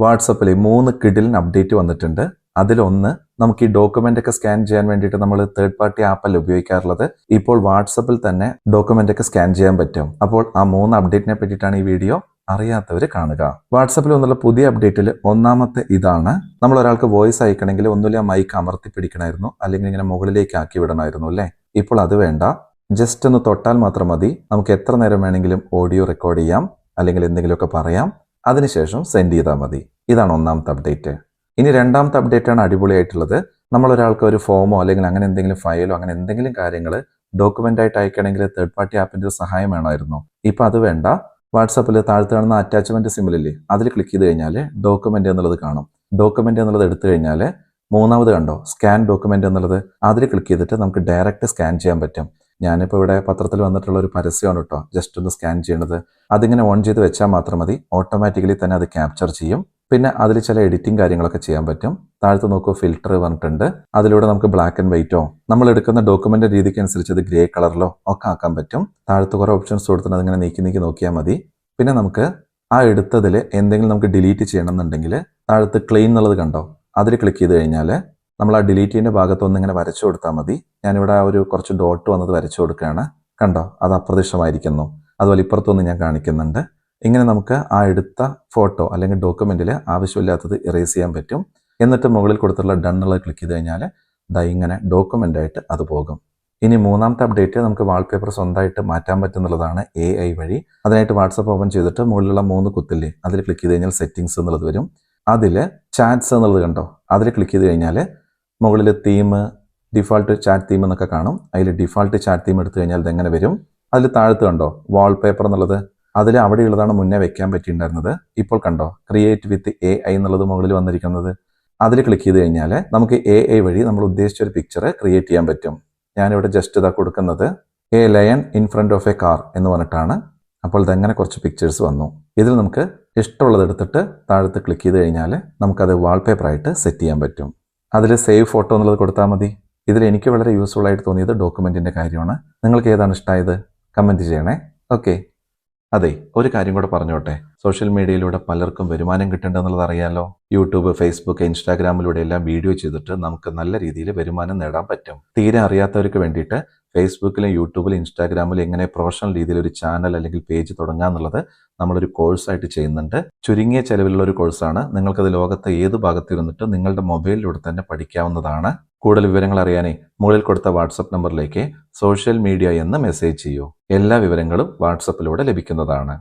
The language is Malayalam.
വാട്സപ്പിൽ 3 കിഡിലിൻ അപ്ഡേറ്റ് വന്നിട്ടുണ്ട്. അതിലൊന്ന് നമുക്ക് ഈ ഡോക്യുമെന്റ് ഒക്കെ സ്കാൻ ചെയ്യാൻ വേണ്ടിയിട്ട് നമ്മൾ തേർഡ് പാർട്ടി ആപ്പല്ല ഉപയോഗിക്കാറുള്ളത്. ഇപ്പോൾ വാട്സപ്പിൽ തന്നെ ഡോക്യുമെന്റ് ഒക്കെ സ്കാൻ ചെയ്യാൻ പറ്റും. അപ്പോൾ ആ 3 അപ്ഡേറ്റിനെ പറ്റിയിട്ടാണ് ഈ വീഡിയോ. അറിയാത്തവർ കാണുക. വാട്സപ്പിൽ വന്നുള്ള പുതിയ അപ്ഡേറ്റിൽ ഒന്നാമത്തെ ഇതാണ്. നമ്മൾ ഒരാൾക്ക് വോയിസ് അയക്കണമെങ്കിൽ ഒന്നുമില്ല മൈക്ക് അമർത്തി പിടിക്കണമായിരുന്നു, അല്ലെങ്കിൽ ഇങ്ങനെ മുകളിലേക്ക് ആക്കി വിടണമായിരുന്നു അല്ലേ. ഇപ്പോൾ അത് വേണ്ട. ജസ്റ്റ് ഒന്ന് തൊട്ടാൽ മാത്രം മതി. നമുക്ക് എത്ര നേരം വേണമെങ്കിലും ഓഡിയോ റെക്കോർഡ് ചെയ്യാം, അല്ലെങ്കിൽ എന്തെങ്കിലുമൊക്കെ പറയാം. അതിനുശേഷം സെൻഡ് ചെയ്താൽ മതി. ഇതാണ് ഒന്നാമത്തെ അപ്ഡേറ്റ്. ഇനി രണ്ടാമത്തെ അപ്ഡേറ്റ് ആണ് അടിപൊളിയായിട്ടുള്ളത്. നമ്മൾ ഒരാൾക്ക് ഒരു ഫോമോ അല്ലെങ്കിൽ അങ്ങനെ എന്തെങ്കിലും ഫയലോ അങ്ങനെ എന്തെങ്കിലും കാര്യങ്ങൾ ഡോക്യുമെന്റ് ആയിട്ട് അയക്കണമെങ്കിൽ തേർഡ് പാർട്ടി ആപ്പിന്റെ സഹായം വേണമായിരുന്നു. ഇപ്പൊ അത് വേണ്ട. വാട്സാപ്പിൽ താഴത്ത് കാണുന്ന അറ്റാച്ച്മെന്റ് സിമ്പിളില്ലേ, അതിൽ ക്ലിക്ക് ചെയ്ത് കഴിഞ്ഞാൽ ഡോക്യുമെന്റ് എന്നുള്ളത് കാണും. ഡോക്യുമെന്റ് എന്നുള്ളത് എടുത്തു കഴിഞ്ഞാൽ മൂന്നാമത് കണ്ടോ സ്കാൻ ഡോക്യുമെന്റ് എന്നുള്ളത്, അതിൽ ക്ലിക്ക് ചെയ്തിട്ട് നമുക്ക് ഡയറക്റ്റ് സ്കാൻ ചെയ്യാൻ പറ്റും. ഞാനിപ്പോൾ ഇവിടെ പത്രത്തിൽ വന്നിട്ടുള്ള ഒരു പരസ്യമാണ് കേട്ടോ, ജസ്റ്റ് ഒന്ന് സ്കാൻ ചെയ്യണത്. അതിങ്ങനെ ഓൺ ചെയ്ത് വെച്ചാൽ മാത്രം മതി, ഓട്ടോമാറ്റിക്കലി തന്നെ അത് ക്യാപ്ചർ ചെയ്യും. പിന്നെ അതിൽ ചില എഡിറ്റിംഗ് കാര്യങ്ങളൊക്കെ ചെയ്യാൻ പറ്റും. താഴത്ത് നോക്കൂ, ഫിൽറ്റർ പറഞ്ഞിട്ടുണ്ട്. അതിലൂടെ നമുക്ക് ബ്ലാക്ക് ആൻഡ് വൈറ്റോ നമ്മൾ എടുക്കുന്ന ഡോക്യുമെന്റ് രീതിക്ക് അനുസരിച്ച് അത് ഗ്രേ കളറിലോ ഒക്കെ ആക്കാൻ പറ്റും. താഴത്ത് കുറേ ഓപ്ഷൻസ് കൊടുത്തിട്ട് അതിങ്ങനെ നീക്കി നോക്കിയാൽ മതി. പിന്നെ നമുക്ക് ആ എടുത്തതിൽ എന്തെങ്കിലും നമുക്ക് ഡിലീറ്റ് ചെയ്യണം എന്നുണ്ടെങ്കിൽ താഴത്ത് ക്ലെയിം എന്നുള്ളത് കണ്ടോ, അതിൽ ക്ലിക്ക് ചെയ്ത് കഴിഞ്ഞാൽ നമ്മൾ ആ ഡിലീറ്റ് ചെയ്യുന്ന ഭാഗത്തൊന്നും ഇങ്ങനെ വരച്ചു കൊടുത്താൽ മതി. ഞാനിവിടെ ഒരു കുറച്ച് ഡോട്ട് വന്നത് വരച്ചു കൊടുക്കുകയാണ്. കണ്ടോ, അത് അപ്രത്യക്ഷമായിരിക്കുന്നു. അതുപോലെ ഇപ്പുറത്തൊന്ന് ഞാൻ കാണിക്കുന്നുണ്ട്. ഇങ്ങനെ നമുക്ക് ആ എടുത്ത ഫോട്ടോ അല്ലെങ്കിൽ ഡോക്യുമെന്റിൽ ആവശ്യമില്ലാത്തത് ഇറേസ് ചെയ്യാൻ പറ്റും. എന്നിട്ട് മുകളിൽ കൊടുത്തുള്ള ഡൺ എന്നുള്ളത് ക്ലിക്ക് ചെയ്ത് കഴിഞ്ഞാൽ ദാ ഇങ്ങനെ ഡോക്യുമെന്റ് ആയിട്ട് അത് പോകും. ഇനി മൂന്നാമത്തെ അപ്ഡേറ്റ് നമുക്ക് വാൾപേപ്പർ സ്വന്തമായിട്ട് മാറ്റാൻ പറ്റുന്നുള്ളതാണ് AI വഴി. അതിനായിട്ട് വാട്സപ്പ് ഓപ്പൺ ചെയ്തിട്ട് മുകളിലുള്ള 3 കുത്തില്ലേ, അതിൽ ക്ലിക്ക് ചെയ്ത് കഴിഞ്ഞാൽ സെറ്റിംഗ്സ് എന്നുള്ളത് വരും. അതിൽ ചാറ്റ്സ് എന്നുള്ളത് കണ്ടോ, അതിൽ ക്ലിക്ക് ചെയ്ത് കഴിഞ്ഞാൽ മുകളിൽ തീം, ഡിഫാൾട്ട് ചാറ്റ് തീം എന്നൊക്കെ കാണും. അതിൽ ഡിഫാൾട്ട് ചാറ്റ് തീം എടുത്തു കഴിഞ്ഞാൽ ഇതെങ്ങനെ വരും. അതിൽ താഴത്ത് കണ്ടോ വാൾപേപ്പർ എന്നുള്ളത്, അതിൽ അവിടെയുള്ളതാണ് മുന്നേ വെക്കാൻ പറ്റിയിട്ടുണ്ടായിരുന്നത്. ഇപ്പോൾ കണ്ടോ ക്രിയേറ്റ് വിത്ത് AI എന്നുള്ളത് മുകളിൽ വന്നിരിക്കുന്നത്. അതിൽ ക്ലിക്ക് ചെയ്ത് കഴിഞ്ഞാൽ നമുക്ക് AI വഴി നമ്മൾ ഉദ്ദേശിച്ച ഒരു പിക്ചർ ക്രിയേറ്റ് ചെയ്യാൻ പറ്റും. ഞാനിവിടെ ജസ്റ്റ് ഇതാ കൊടുക്കുന്നത് a lion in front of a car എന്ന് പറഞ്ഞിട്ടാണ്. അപ്പോൾ ഇതെങ്ങനെ കുറച്ച് പിക്ചേഴ്സ് വന്നു. ഇതിൽ നമുക്ക് ഇഷ്ടമുള്ളത് എടുത്തിട്ട് താഴത്ത് ക്ലിക്ക് ചെയ്ത് കഴിഞ്ഞാൽ നമുക്കത് വാൾപേപ്പറായിട്ട് സെറ്റ് ചെയ്യാൻ പറ്റും. അതിൽ സേവ് ഫോട്ടോ എന്നുള്ളത് കൊടുത്താൽ മതി. ഇതിൽ എനിക്ക് വളരെ യൂസ്ഫുൾ ആയിട്ട് തോന്നിയത് ഡോക്യുമെന്റിന്റെ കാര്യമാണ്. നിങ്ങൾക്ക് ഏതാണ് ഇഷ്ടമായത് കമന്റ് ചെയ്യണേ. ഓക്കെ. അതെ, ഒരു കാര്യം കൂടെ പറഞ്ഞോട്ടെ. സോഷ്യൽ മീഡിയയിലൂടെ പലർക്കും വരുമാനം കിട്ടേണ്ടതെന്നുള്ളത് അറിയാലോ. യൂട്യൂബ്, ഫേസ്ബുക്ക്, ഇൻസ്റ്റാഗ്രാമിലൂടെ എല്ലാം വീഡിയോ ചെയ്തിട്ട് നമുക്ക് നല്ല രീതിയിൽ വരുമാനം നേടാൻ പറ്റും. തീരെ അറിയാത്തവർക്ക് വേണ്ടിയിട്ട് ഫേസ്ബുക്കിലും യൂട്യൂബിലും ഇൻസ്റ്റാഗ്രാമിലും എങ്ങനെ പ്രൊഫഷണൽ രീതിയിൽ ഒരു ചാനൽ അല്ലെങ്കിൽ പേജ് തുടങ്ങാന്നുള്ളത് നമ്മളൊരു കോഴ്സായിട്ട് ചെയ്യുന്നുണ്ട്. ചുരുങ്ങിയ ചെലവിലുള്ള ഒരു കോഴ്സാണ്. നിങ്ങൾക്കത് ലോകത്തെ ഏത് ഭാഗത്തിരുന്നിട്ട് നിങ്ങളുടെ മൊബൈലിലൂടെ തന്നെ പഠിക്കാവുന്നതാണ്. കൂടുതൽ വിവരങ്ങൾ അറിയാനേ മുകളിൽ കൊടുത്ത വാട്സപ്പ് നമ്പറിലേക്ക് സോഷ്യൽ മീഡിയ എന്ന് മെസ്സേജ് ചെയ്യൂ. എല്ലാ വിവരങ്ങളും വാട്സപ്പിലൂടെ ലഭിക്കുന്നതാണ്.